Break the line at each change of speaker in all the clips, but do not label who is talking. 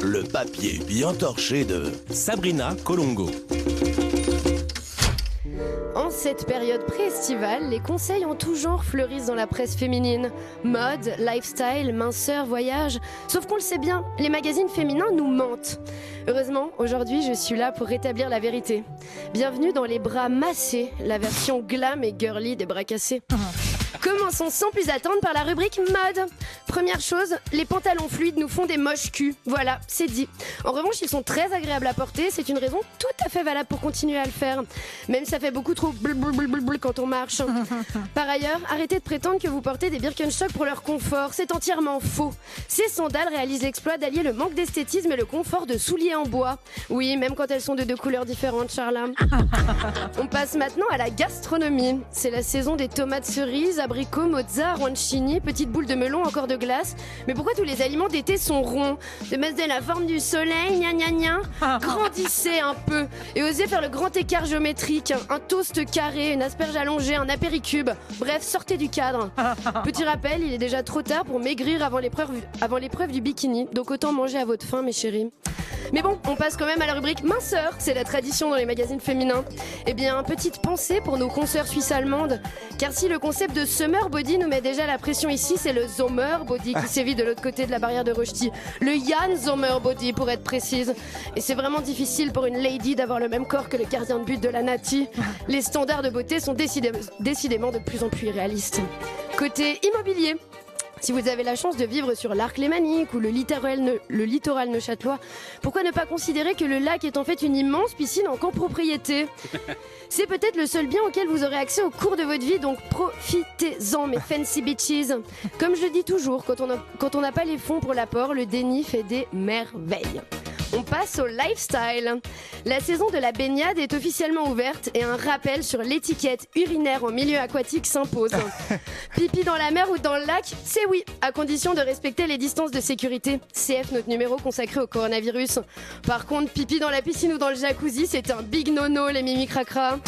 le papier bien torché de
Sabrina Colongo.
En cette période pré-estivale, les conseils en tout genre fleurissent dans la presse féminine. Mode, lifestyle, minceur, voyage. Sauf qu'on le sait bien, les magazines féminins nous mentent. Heureusement, aujourd'hui, je suis là pour rétablir la vérité. Bienvenue dans Les Bras Massés, la version glam et girly des bras cassés. Commençons sans plus attendre par la rubrique mode. Première chose, les pantalons fluides nous font des moches culs. Voilà, c'est dit. En revanche, ils sont très agréables à porter. C'est une raison tout à fait valable pour continuer à le faire. Même ça fait beaucoup trop blul quand on marche. Par ailleurs, arrêtez de prétendre que vous portez des Birkenstock pour leur confort. C'est entièrement faux. Ces sandales réalisent l'exploit d'allier le manque d'esthétisme et le confort de souliers en bois. Oui, même quand elles sont de deux couleurs différentes, Charla. On passe maintenant à la gastronomie. C'est la saison des tomates cerises, abricots, mozza, arancini, petites boules de melon, encore de glace. Mais pourquoi tous les aliments d'été sont ronds? De mettre de la forme du soleil, gna gna gna. Grandissez un peu et osez faire le grand écart géométrique. Un toast carré, une asperge allongée, un apéricube. Bref, sortez du cadre. Petit rappel, il est déjà trop tard pour maigrir avant l'épreuve du bikini. Donc autant manger à votre faim, mes chéris. Mais bon, on passe quand même à la rubrique minceur. C'est la tradition dans les magazines féminins. Eh bien, petite pensée pour nos consoeurs suisses-allemandes. Car si le concept de summer body nous met déjà la pression ici, c'est le Sommer body qui sévit de l'autre côté de la barrière de Rochety. Le Jan Sommer body pour être précise. Et c'est vraiment difficile pour une lady d'avoir le même corps que le gardien de but de la Nati. Les standards de beauté sont décidément de plus en plus irréalistes. Côté immobilier. Si vous avez la chance de vivre sur l'Arc Lémanique ou le littoral neuchâtelois, pourquoi ne pas considérer que le lac est en fait une immense piscine en copropriété? C'est peut-être le seul bien auquel vous aurez accès au cours de votre vie, donc profitez-en, mes fancy bitches. Comme je le dis toujours, quand on n'a pas les fonds pour l'apport, le déni fait des merveilles. On passe au lifestyle. La saison de la baignade est officiellement ouverte et un rappel sur l'étiquette urinaire en milieu aquatique s'impose. Pipi dans la mer ou dans le lac, c'est oui, à condition de respecter les distances de sécurité. CF, notre numéro consacré au coronavirus. Par contre, pipi dans la piscine ou dans le jacuzzi, c'est un big no-no, les mimi cracra.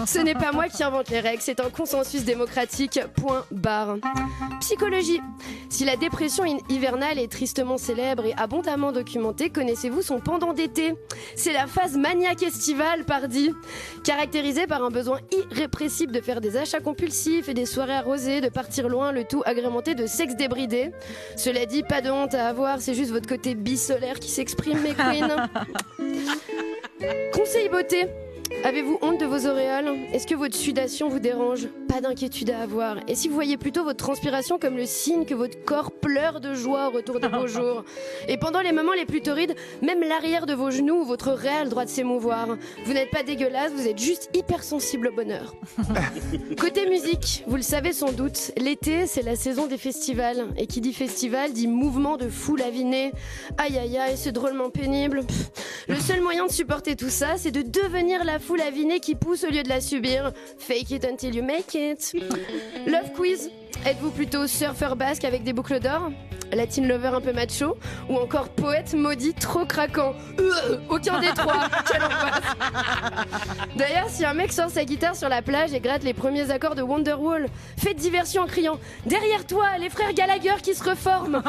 Ce n'est pas moi qui invente les règles, c'est un consensus démocratique, point barre. Psychologie. Si la dépression hivernale est tristement célèbre et abondamment documentée, connaissez-vous son pendant d'été? C'est la phase maniaque estivale, pardi, caractérisée par un besoin irrépressible de faire des achats compulsifs et des soirées arrosées, de partir loin, le tout agrémenté de sexe débridé. Cela dit, pas de honte à avoir, c'est juste votre côté bisolaire qui s'exprime, mes queens. Conseil beauté. Avez-vous honte de vos auréoles? Est-ce que votre sudation vous dérange? Pas d'inquiétude à avoir. Et si vous voyez plutôt votre transpiration comme le signe que votre corps pleure de joie au retour des beaux jours? Et pendant les moments les plus torrides, même l'arrière de vos genoux ou votre oreille a le droit de s'émouvoir. Vous n'êtes pas dégueulasse, vous êtes juste hypersensible au bonheur. Côté musique, vous le savez sans doute, l'été c'est la saison des festivals. Et qui dit festival dit mouvement de foule avinée. Aïe aïe aïe, c'est drôlement pénible. Le seul moyen de supporter tout ça, c'est de devenir la foule avinée qui pousse au lieu de la subir. Fake it until you make it. Love quiz. Êtes-vous plutôt surfeur basque avec des boucles d'or, Latin lover un peu macho, ou encore poète maudit trop craquant? Aucun des trois. Quelle angoisse. D'ailleurs, si un mec sort sa guitare sur la plage et gratte les premiers accords de Wonderwall, faites diversion en criant « Derrière toi, les frères Gallagher qui se reforment !»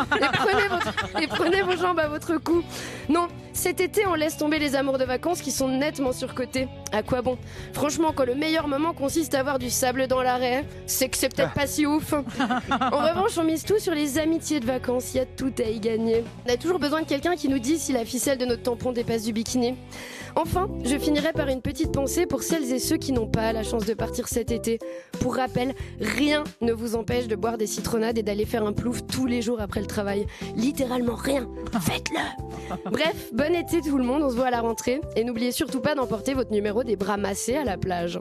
et prenez vos jambes à votre cou. Non, cet été, on laisse tomber les amours de vacances qui sont nettement surcotés. À quoi bon? Franchement, quand le meilleur moment consiste à avoir du sable dans l'arrêt, c'est que c'est peut-être pas si ouf. En revanche, on mise tout sur les amitiés de vacances. Il y a tout à y gagner. On a toujours besoin de quelqu'un qui nous dise si la ficelle de notre tampon dépasse du bikini. Enfin, je finirai par une petite pensée pour celles et ceux qui n'ont pas la chance de partir cet été. Pour rappel, rien ne vous empêche de boire des citronnades et d'aller faire un plouf tous les jours après le travail. Littéralement rien. Faites-le. Bref, bon été tout le monde, on se voit à la rentrée. Et n'oubliez surtout pas d'emporter votre numéro des bras massés à la plage.